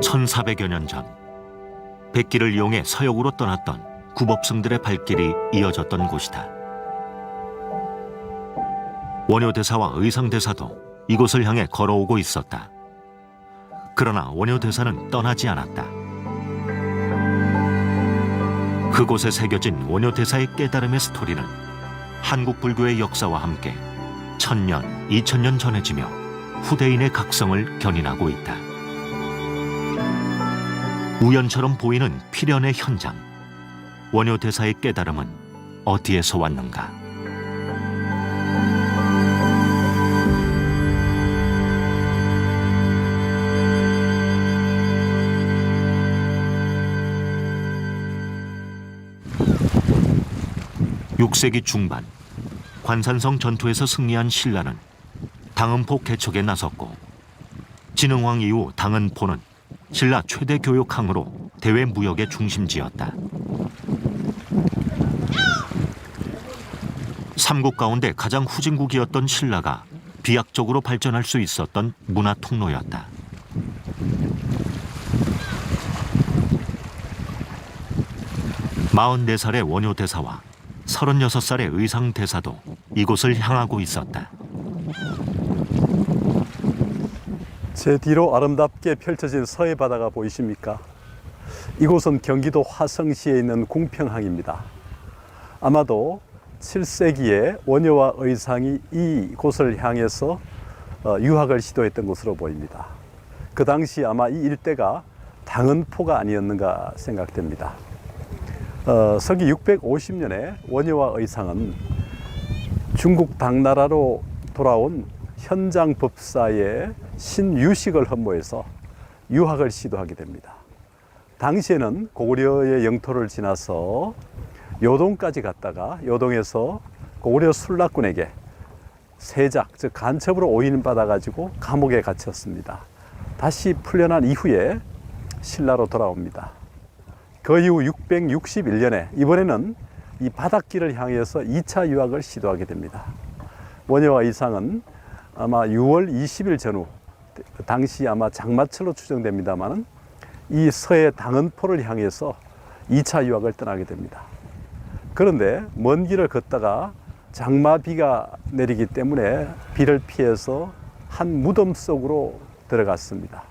1400여 년 전 백기를 이용해 서역으로 떠났던 구법승들의 발길이 이어졌던 곳이다. 원효대사와 의상대사도 이곳을 향해 걸어오고 있었다. 그러나 원효대사는 떠나지 않았다. 그곳에 새겨진 원효대사의 깨달음의 스토리는 한국 불교의 역사와 함께 1000년, 2000년 전해지며 후대인의 각성을 견인하고 있다. 우연처럼 보이는 필연의 현장. 원효대사의 깨달음은 어디에서 왔는가? (6세기) 중반 관산성 전투에서 승리한 신라는 당은포 개척에 나섰고, 진흥왕 이후 당은포는 신라 최대 교역항으로 대외 무역의 중심지였다. 삼국 가운데 가장 후진국이었던 신라가 비약적으로 발전할 수 있었던 문화 통로였다. (44살의) 원효대사와 36살의 의상대사도 이곳을 향하고 있었다. 제 뒤로 아름답게 펼쳐진 서해 바다가 보이십니까? 이곳은 경기도 화성시에 있는 궁평항입니다. 아마도 7세기에 원효와 의상이 이곳을 향해서 유학을 시도했던 것으로 보입니다. 그 당시 아마 이 일대가 당은포가 아니었는가 생각됩니다. 서기 650년에 원효와 의상은 중국 당나라로 돌아온 현장 법사의 신유식을 헌모해서 유학을 시도하게 됩니다. 당시에는 고구려의 영토를 지나서 요동까지 갔다가 요동에서 고구려 술락군에게 세작, 즉 간첩으로 오인받아가지고 감옥에 갇혔습니다. 다시 풀려난 이후에 신라로 돌아옵니다. 그 이후 661년에 이번에는 이 바닷길을 향해서 2차 유학을 시도하게 됩니다. 원효와 의상은 아마 6월 20일 전후, 당시 아마 장마철로 추정됩니다만 이 서해 당은포를 향해서 2차 유학을 떠나게 됩니다. 그런데 먼 길을 걷다가 장마비가 내리기 때문에 비를 피해서 한 무덤 속으로 들어갔습니다.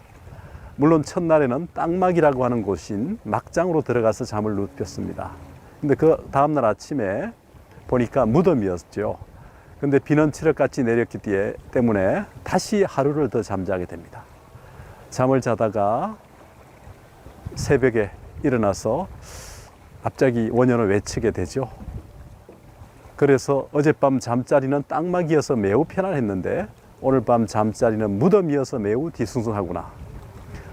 물론 첫날에는 땅막이라고 하는 곳인 막장으로 들어가서 잠을 눕혔습니다. 근데 그 다음날 아침에 보니까 무덤이었죠. 근데 비는 칠흑같이 내렸기 때문에 다시 하루를 더 잠자게 됩니다. 잠을 자다가 새벽에 일어나서 갑자기 원효를 외치게 되죠. 그래서 어젯밤 잠자리는 땅막이어서 매우 편안했는데 오늘 밤 잠자리는 무덤이어서 매우 뒤숭숭하구나.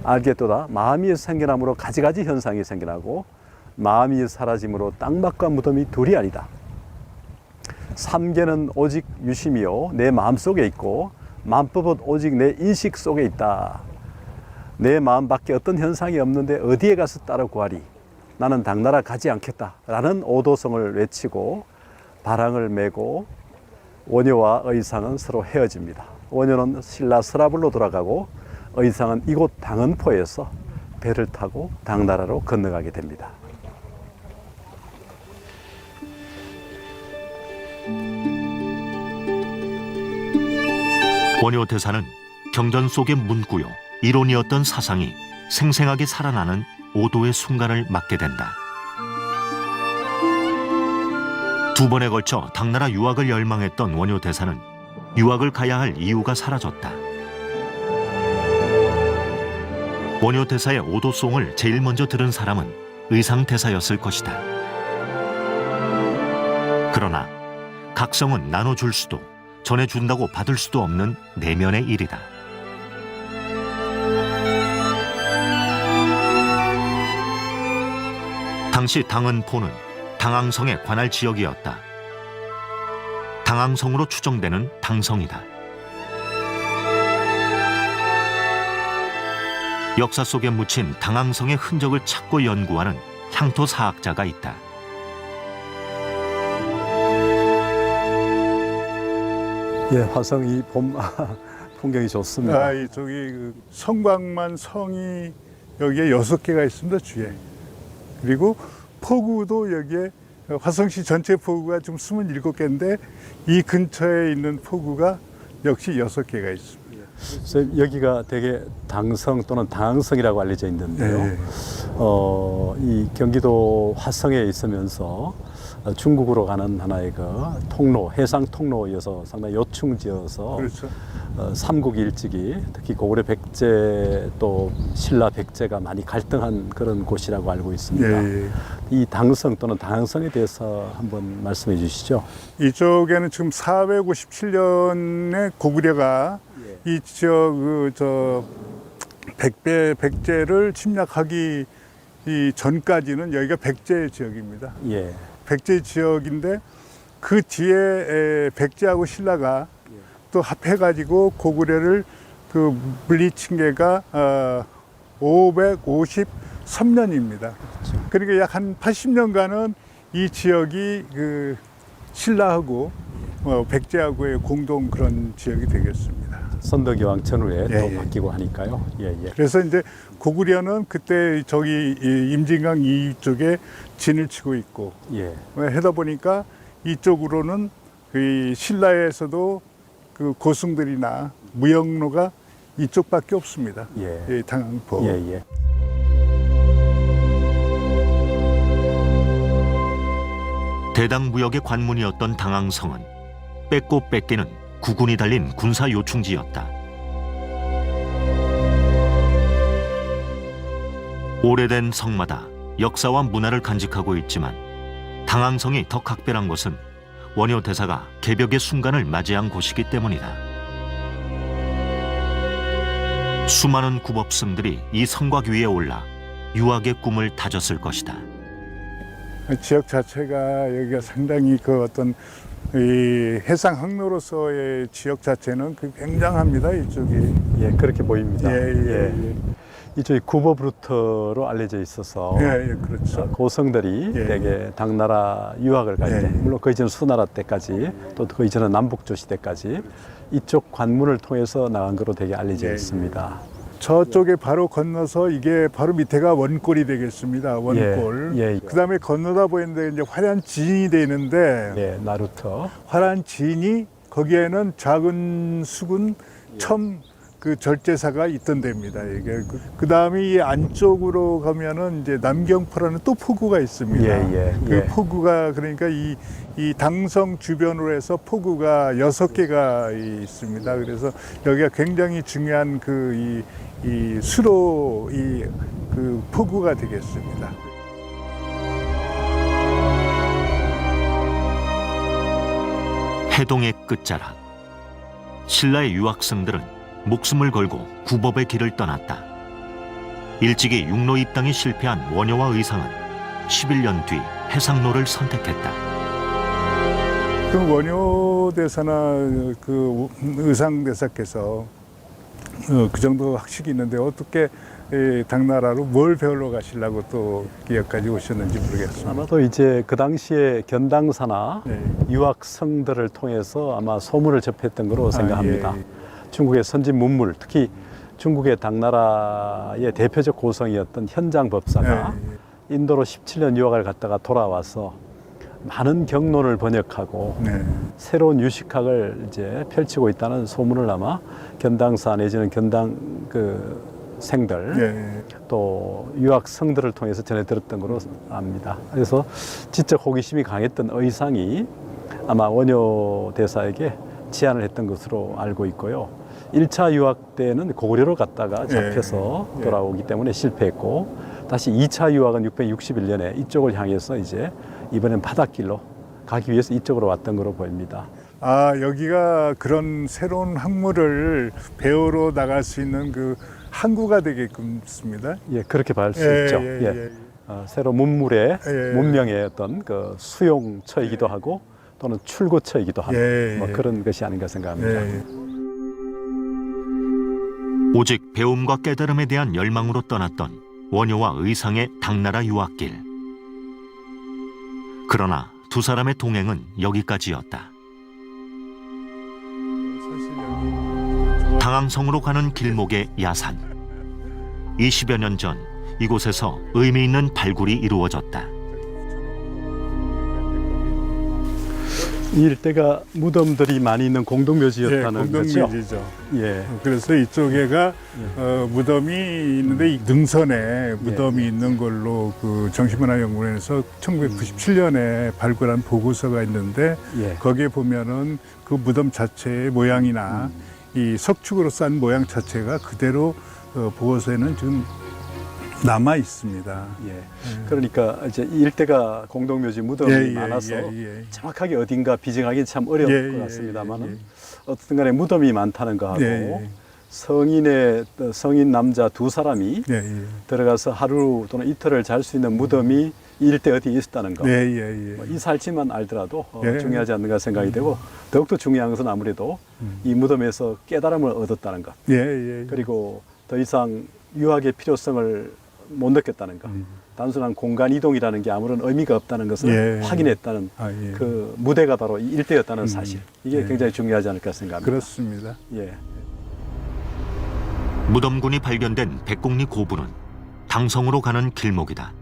알겠도다. 마음이 생겨남으로 가지가지 현상이 생겨나고 마음이 사라짐으로 땅막과 무덤이 둘이 아니다. 삼계는 오직 유심이요 내 마음속에 있고 만법은 오직 내 인식 속에 있다. 내 마음밖에 어떤 현상이 없는데 어디에 가서 따로 구하리. 나는 당나라 가지 않겠다 라는 오도성을 외치고 바랑을 메고 원효와 의상은 서로 헤어집니다. 원효는 신라 서라불로 돌아가고 의상은 이곳 당은포에서 배를 타고 당나라로 건너가게 됩니다. 원효대사는 경전 속의 문구요, 이론이었던 사상이 생생하게 살아나는 오도의 순간을 맞게 된다. 두 번에 걸쳐 당나라 유학을 열망했던 원효대사는 유학을 가야 할 이유가 사라졌다. 원효대사의 오도송을 제일 먼저 들은 사람은 의상대사였을 것이다. 그러나 각성은 나눠줄 수도 전해준다고 받을 수도 없는 내면의 일이다. 당시 당은포는 당항성의 관할 지역이었다. 당항성으로 추정되는 당성이다. 역사 속에 묻힌 당항성의 흔적을 찾고 연구하는 향토사학자가 있다. 예, 화성 이 봄 풍경이 좋습니다. 저기 그 성곽만 성이 여기에 6개가 있습니다, 주에. 그리고 포구도 여기에 화성시 전체 포구가 지금 27개인데 이 근처에 있는 포구가 역시 6개가 있습니다. 선생님, 여기가 되게 당성 또는 당항성이라고 알려져 있는데요. 네. 이 경기도 화성에 있으면서 중국으로 가는 하나의 그 통로, 해상 통로여서 상당히 요충지여서 그렇죠. 삼국 일찍이 특히 고구려 백제 또 신라 백제가 많이 갈등한 그런 곳이라고 알고 있습니다. 예. 이 당성 또는 당항성에 대해서 한번 말씀해 주시죠. 이쪽에는 지금 457년에 고구려가 이 지역 백제를 침략하기 전까지는 여기가 백제 지역입니다. 예. 백제 지역인데 그 뒤에 백제하고 신라가 또 합해가지고 고구려를 그 물리친 게가 553년입니다. 그러니까 약 한 80년간은 이 지역이 그 신라하고 백제하고의 공동 그런 지역이 되겠습니다. 선덕여왕 전후에 예, 또 예. 바뀌고 하니까요. 예, 예. 그래서 이제 고구려는 그때 저기 이 임진강 이쪽에 진을 치고 있고 예. 하다 보니까 이쪽으로는 그 신라에서도 그 고승들이나 무역로가 이쪽밖에 없습니다. 예. 당포. 예, 예. 대당무역의 관문이었던 당항성은 뺏고 뺏기는 구군이 달린 군사 요충지였다. 오래된 성마다 역사와 문화를 간직하고 있지만 당항성이 더 각별한 것은 원효 대사가 개벽의 순간을 맞이한 곳이기 때문이다. 수많은 구법승들이 이 성곽 위에 올라 유학의 꿈을 다졌을 것이다. 지역 자체가 여기가 상당히 그 어떤 이 해상 항로로서의 지역 자체는 그 굉장합니다. 이쪽이. 예, 그렇게 보입니다. 예. 이쪽이 구법 루트로 알려져 있어서 예, 그렇죠. 고성들이 예. 대개 당나라 유학을 갈 때, 예. 물론 그 이전 수나라 때까지 또 그 이전은 남북조시 때까지 이쪽 관문을 통해서 나간 거로 되게 알려져 예. 있습니다. 저쪽에 바로 건너서 이게 바로 밑에가 원골이 되겠습니다. 원골. 예, 예. 그다음에 건너다 보이는데 이제 화란 진이 돼 있는데 예, 나루터. 화란 진이 거기에는 작은 수군 첨 그 절제사가 있던 데입니다. 이게 그 다음에 이 안쪽으로 가면은 이제 남경포라는 또 포구가 있습니다. 예. 그 포구가 그러니까 이 당성 주변으로 해서 포구가 6개가 있습니다. 그래서 여기가 굉장히 중요한 그 이 수로 그 포구가 되겠습니다. 해동의 끝자락. 신라의 유학생들은 목숨을 걸고 구법의 길을 떠났다. 일찍이 육로 입당에 실패한 원효와 의상은 11년 뒤 해상로를 선택했다. 그 원효 대사나 그 의상 대사께서 그 정도 학식이 있는데 어떻게 당나라로 뭘 배우러 가시려고 또 여기까지 오셨는지 모르겠습니다. 아마도 이제 그 당시에 견당사나 네. 유학성들을 통해서 아마 소문을 접했던 거로 생각합니다. 예. 중국의 선진 문물, 특히 중국의 당나라의 대표적 고성이었던 현장 법사가 인도로 17년 유학을 갔다가 돌아와서 많은 경론을 번역하고 네. 새로운 유식학을 이제 펼치고 있다는 소문을 아마 견당사 내지는 견당 생들 네. 또 유학성들을 통해서 전해 들었던 걸로 압니다. 그래서 지적 호기심이 강했던 의상이 아마 원효 대사에게 제안을 했던 것으로 알고 있고요. 1차 유학 때는 고구려로 갔다가 잡혀서 돌아오기 때문에 실패했고 다시 2차 유학은 661년에 이쪽을 향해서 이제 이번엔 바닷길로 가기 위해서 이쪽으로 왔던 걸로 보입니다. 아, 여기가 그런 새로운 학문을 배우러 나갈 수 있는 그 항구가 되겠습니다. 예, 그렇게 볼 수 있죠. 새로 문물의 문명의 어떤 그 수용처이기도 하고 또는 출고처이기도 하는 뭐 그런 것이 아닌가 생각합니다. 오직 배움과 깨달음에 대한 열망으로 떠났던 원효와 의상의 당나라 유학길. 그러나 두 사람의 동행은 여기까지였다. 당항성으로 가는 길목의 야산. 20여 년 전 이곳에서 의미 있는 발굴이 이루어졌다. 이 일대가 무덤들이 많이 있는 예, 공동묘지였다는 거죠? 공동묘지죠. 예. 그래서 이쪽에가 무덤이 있는데 이 능선에 무덤이 있는 걸로 그 정신문화연구원에서 1997년에 발굴한 보고서가 있는데 예. 거기에 보면은 그 무덤 자체의 모양이나 이 석축으로 싼 모양 자체가 그대로 보고서에는 지금 남아 있습니다. 예. 그러니까 이제 이 일대가 공동묘지 무덤이 많아서 예. 정확하게 어딘가 비정하기는 참 어려울 예, 것 예, 같습니다만은 예, 예. 어쨌든 간에 무덤이 많다는 거하고 예, 성인 남자 두 사람이 예, 예. 들어가서 하루 또는 이틀을 잘 수 있는 무덤이 이 일대 어디에 있었다는 거. 예. 이 살치만 알더라도 예. 중요하지 않는가 생각이 되고 더욱더 중요한 것은 아무래도 이 무덤에서 깨달음을 얻었다는 것. 예. 그리고 더 이상 유학의 필요성을 못 느꼈다는 것. 단순한 공간 이동이라는 게 아무런 의미가 없다는 것을 예. 확인했다는 예. 그 무대가 바로 이 일대였다는 사실. 이게 예. 굉장히 중요하지 않을까 생각합니다. 그렇습니다. 예. 무덤군이 발견된 백곡리 고부는 당성으로 가는 길목이다.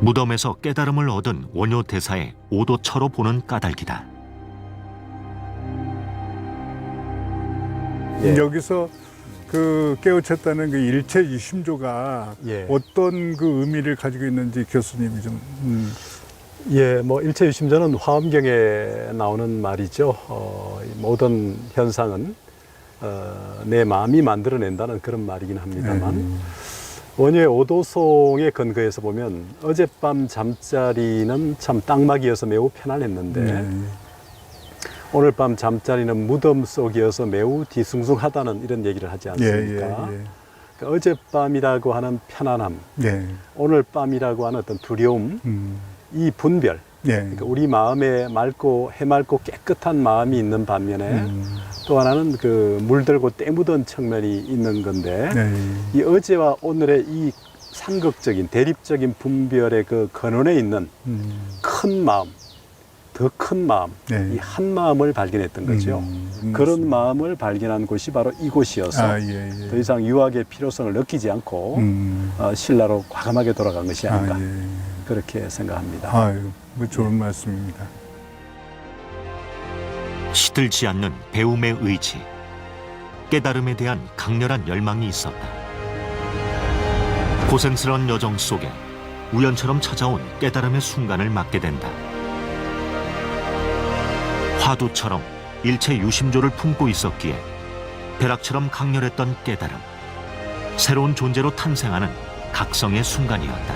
무덤에서 깨달음을 얻은 원효 대사의 오도처로 보는 까닭이다. 예. 여기서 그 깨우쳤다는 그 일체 유심조가 예. 어떤 그 의미를 가지고 있는지 교수님이 좀 예, 뭐 일체유심전은 화엄경에 나오는 말이죠. 이 모든 현상은 내 마음이 만들어낸다는 그런 말이긴 합니다만 원효의 오도송의 근거에서 보면 어젯밤 잠자리는 참 땅막이어서 매우 편안했는데 오늘 밤 잠자리는 무덤 속이어서 매우 뒤숭숭하다는 이런 얘기를 하지 않습니까? 그러니까 어젯밤이라고 하는 편안함, 오늘 밤이라고 하는 어떤 두려움, 이 분별, 그러니까 우리 마음에 맑고 해맑고 깨끗한 마음이 있는 반면에 또 하나는 그 물들고 때 묻은 측면이 있는 건데 이 어제와 오늘의 이 상극적인 대립적인 분별의 그 근원에 있는 큰 마음, 더 큰 마음, 이 한 마음을 발견했던 거죠. 그런 마음을 발견한 곳이 바로 이곳이어서 더 이상 유학의 필요성을 느끼지 않고 신라로 과감하게 돌아간 것이 아닌가 그렇게 생각합니다. 아유, 뭐 좋은 말씀입니다. 시들지 않는 배움의 의지, 깨달음에 대한 강렬한 열망이 있었다. 고생스러운 여정 속에 우연처럼 찾아온 깨달음의 순간을 맞게 된다. 화두처럼 일체 유심조를 품고 있었기에 벼락처럼 강렬했던 깨달음, 새로운 존재로 탄생하는 각성의 순간이었다.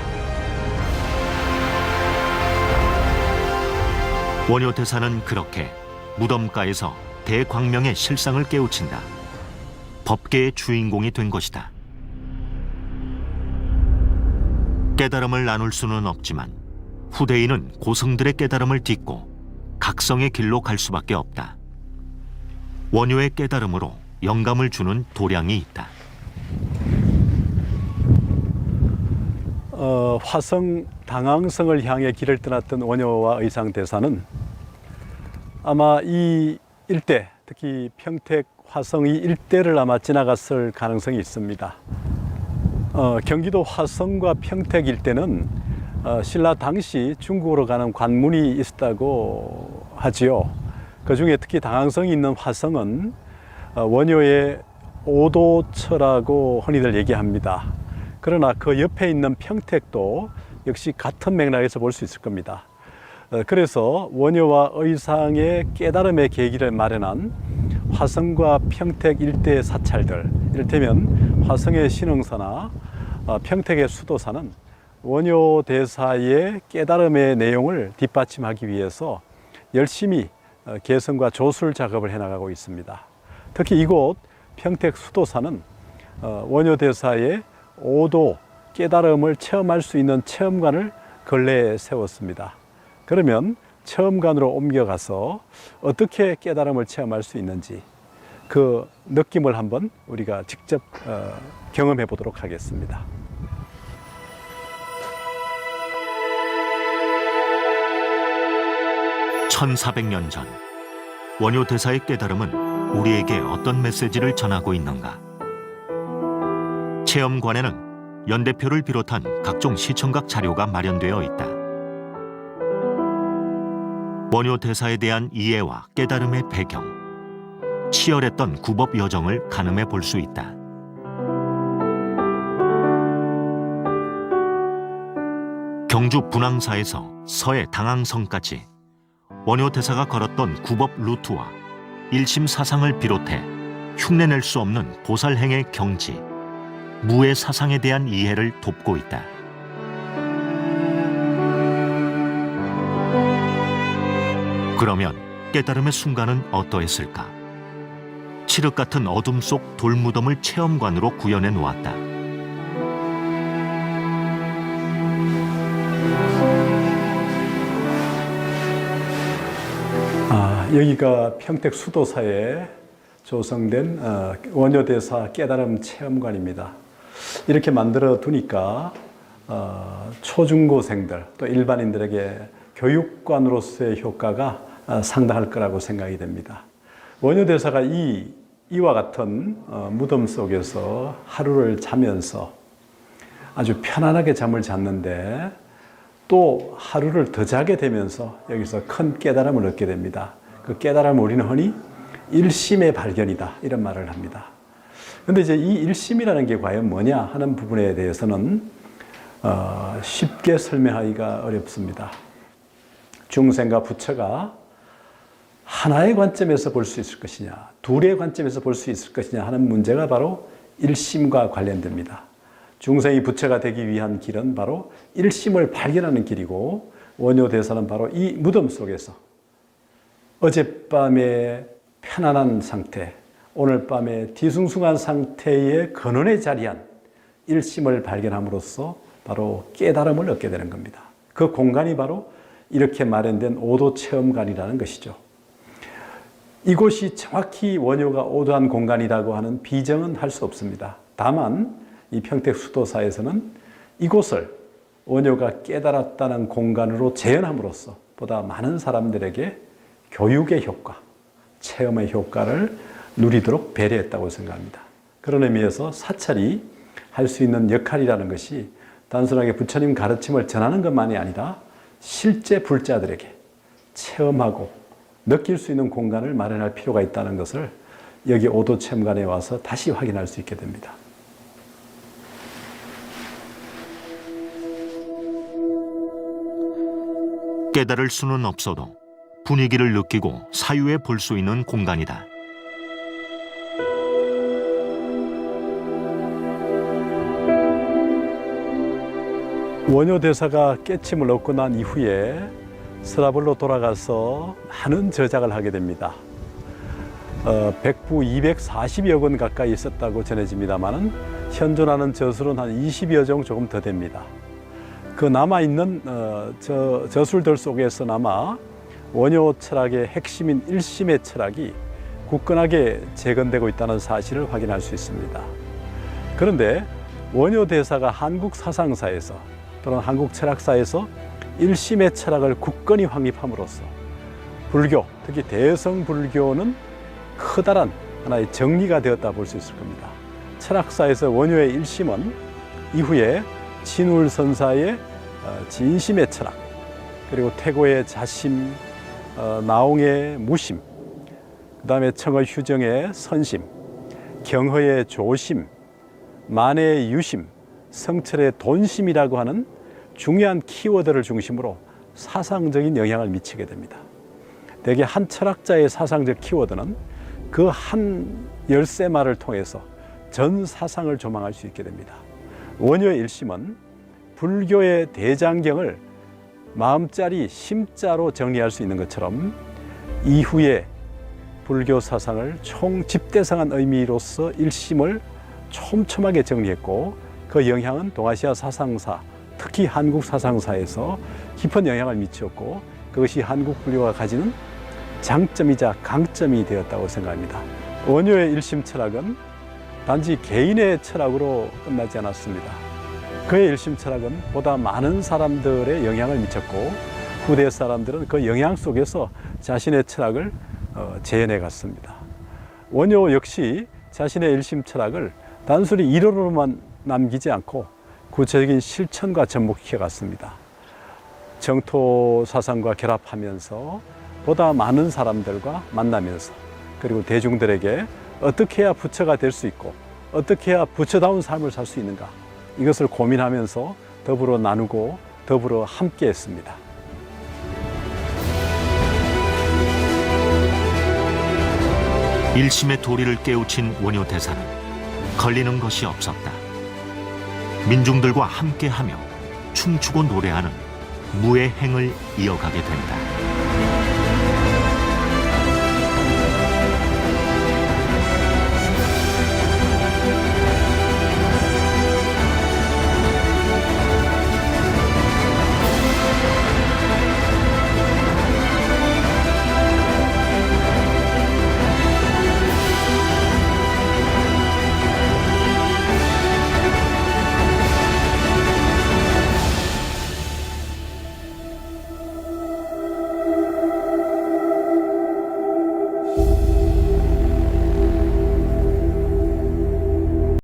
원효 대사는 그렇게 무덤가에서 대광명의 실상을 깨우친다. 법계의 주인공이 된 것이다. 깨달음을 나눌 수는 없지만 후대인은 고승들의 깨달음을 딛고 각성의 길로 갈 수밖에 없다. 원효의 깨달음으로 영감을 주는 도량이 있다. 화성 당황성을 향해 길을 떠났던 원효와 의상 대사는 아마 이 일대, 특히 평택 화성 이 일대를 아마 지나갔을 가능성이 있습니다. 경기도 화성과 평택 일대는 신라 당시 중국으로 가는 관문이 있었다고 하지요. 그 중에 특히 당황성이 있는 화성은 원효의 오도처라고 흔히들 얘기합니다. 그러나 그 옆에 있는 평택도 역시 같은 맥락에서 볼 수 있을 겁니다. 그래서 원효와 의상의 깨달음의 계기를 마련한 화성과 평택 일대의 사찰들, 이를테면 화성의 신흥사나 평택의 수도사는 원효 대사의 깨달음의 내용을 뒷받침하기 위해서 열심히 개성과 조술 작업을 해나가고 있습니다. 특히 이곳 평택 수도사는 원효 대사의 오도, 깨달음을 체험할 수 있는 체험관을 근래에 세웠습니다. 그러면 체험관으로 옮겨가서 어떻게 깨달음을 체험할 수 있는지 그 느낌을 한번 우리가 직접 경험해 보도록 하겠습니다. (1400년) 전 원효 대사의 깨달음은 우리에게 어떤 메시지를 전하고 있는가? 체험관에는 연대표를 비롯한 각종 시청각 자료가 마련되어 있다. 원효 대사에 대한 이해와 깨달음의 배경, 치열했던 구법 여정을 가늠해 볼 수 있다. 경주 분황사에서 서해 당항성까지 원효 대사가 걸었던 구법 루트와 일심 사상을 비롯해 흉내낼 수 없는 보살행의 경지, 무의 사상에 대한 이해를 돕고 있다. 그러면 깨달음의 순간은 어떠했을까? 칠흑 같은 어둠 속 돌무덤을 체험관으로 구현해 놓았다. 여기가 평택 수도사에 조성된 원효대사 깨달음 체험관입니다. 이렇게 만들어 두니까 초중고생들 또 일반인들에게 교육관으로서의 효과가 상당할 거라고 생각이 됩니다. 원효대사가 이와 같은 무덤 속에서 하루를 자면서 아주 편안하게 잠을 잤는데 또 하루를 더 자게 되면서 여기서 큰 깨달음을 얻게 됩니다. 그 깨달음을 우리는 흔히 일심의 발견이다 이런 말을 합니다. 그런데 이제 이 일심이라는 게 과연 뭐냐 하는 부분에 대해서는 쉽게 설명하기가 어렵습니다. 중생과 부처가 하나의 관점에서 볼 수 있을 것이냐, 둘의 관점에서 볼 수 있을 것이냐 하는 문제가 바로 일심과 관련됩니다. 중생이 부처가 되기 위한 길은 바로 일심을 발견하는 길이고 원효대사는 바로 이 무덤 속에서 어젯밤의 편안한 상태, 오늘 밤의 뒤숭숭한 상태의 근원에 자리한 일심을 발견함으로써 바로 깨달음을 얻게 되는 겁니다. 그 공간이 바로 이렇게 마련된 오도체험관이라는 것이죠. 이곳이 정확히 원효가 오도한 공간이라고 하는 비정은 할 수 없습니다. 다만 이 평택 수도사에서는 이곳을 원효가 깨달았다는 공간으로 재현함으로써 보다 많은 사람들에게 교육의 효과, 체험의 효과를 누리도록 배려했다고 생각합니다. 그런 의미에서 사찰이 할 수 있는 역할이라는 것이 단순하게 부처님 가르침을 전하는 것만이 아니라 실제 불자들에게 체험하고 느낄 수 있는 공간을 마련할 필요가 있다는 것을 여기 오도체험관에 와서 다시 확인할 수 있게 됩니다. 깨달을 수는 없어도 분위기를 느끼고 사유해 볼 수 있는 공간이다. 원효대사가 깨침을 얻고 난 이후에 서라벌로 돌아가서 많은 저작을 하게 됩니다. 백부 240여 권 가까이 있었다고 전해집니다만 현존하는 저술은 한 20여 종 조금 더 됩니다. 그 남아있는 저술들 속에서나마 원효 철학의 핵심인 일심의 철학이 굳건하게 재건되고 있다는 사실을 확인할 수 있습니다. 그런데 원효 대사가 한국 사상사에서 또는 한국 철학사에서 일심의 철학을 굳건히 확립함으로써 불교, 특히 대성불교는 커다란 하나의 정리가 되었다 볼 수 있을 겁니다. 철학사에서 원효의 일심은 이후에 진울선사의 진심의 철학, 그리고 태고의 자심, 나옹의 무심, 그 다음에 청의 휴정의 선심, 경허의 조심, 만의 유심, 성철의 돈심이라고 하는 중요한 키워드를 중심으로 사상적인 영향을 미치게 됩니다. 대개 한 철학자의 사상적 키워드는 그 한 열쇠말을 통해서 전 사상을 조망할 수 있게 됩니다. 원효의 일심은 불교의 대장경을 마음자리, 심자로 정리할 수 있는 것처럼 이후에 불교 사상을 총집대성한 의미로서 일심을 촘촘하게 정리했고 그 영향은 동아시아 사상사, 특히 한국 사상사에서 깊은 영향을 미쳤고 그것이 한국 불교가 가지는 장점이자 강점이 되었다고 생각합니다. 원효의 일심 철학은 단지 개인의 철학으로 끝나지 않았습니다. 그의 일심 철학은 보다 많은 사람들의 영향을 미쳤고 후대 사람들은 그 영향 속에서 자신의 철학을 재현해 갔습니다. 원효 역시 자신의 일심 철학을 단순히 이론으로만 남기지 않고 구체적인 실천과 접목해 갔습니다. 정토 사상과 결합하면서 보다 많은 사람들과 만나면서 그리고 대중들에게 어떻게 해야 부처가 될 수 있고 어떻게 해야 부처다운 삶을 살 수 있는가 이것을 고민하면서 더불어 나누고 더불어 함께 했습니다. 일심의 도리를 깨우친 원효 대사는 걸리는 것이 없었다. 민중들과 함께하며 춤추고 노래하는 무의 행을 이어가게 된다.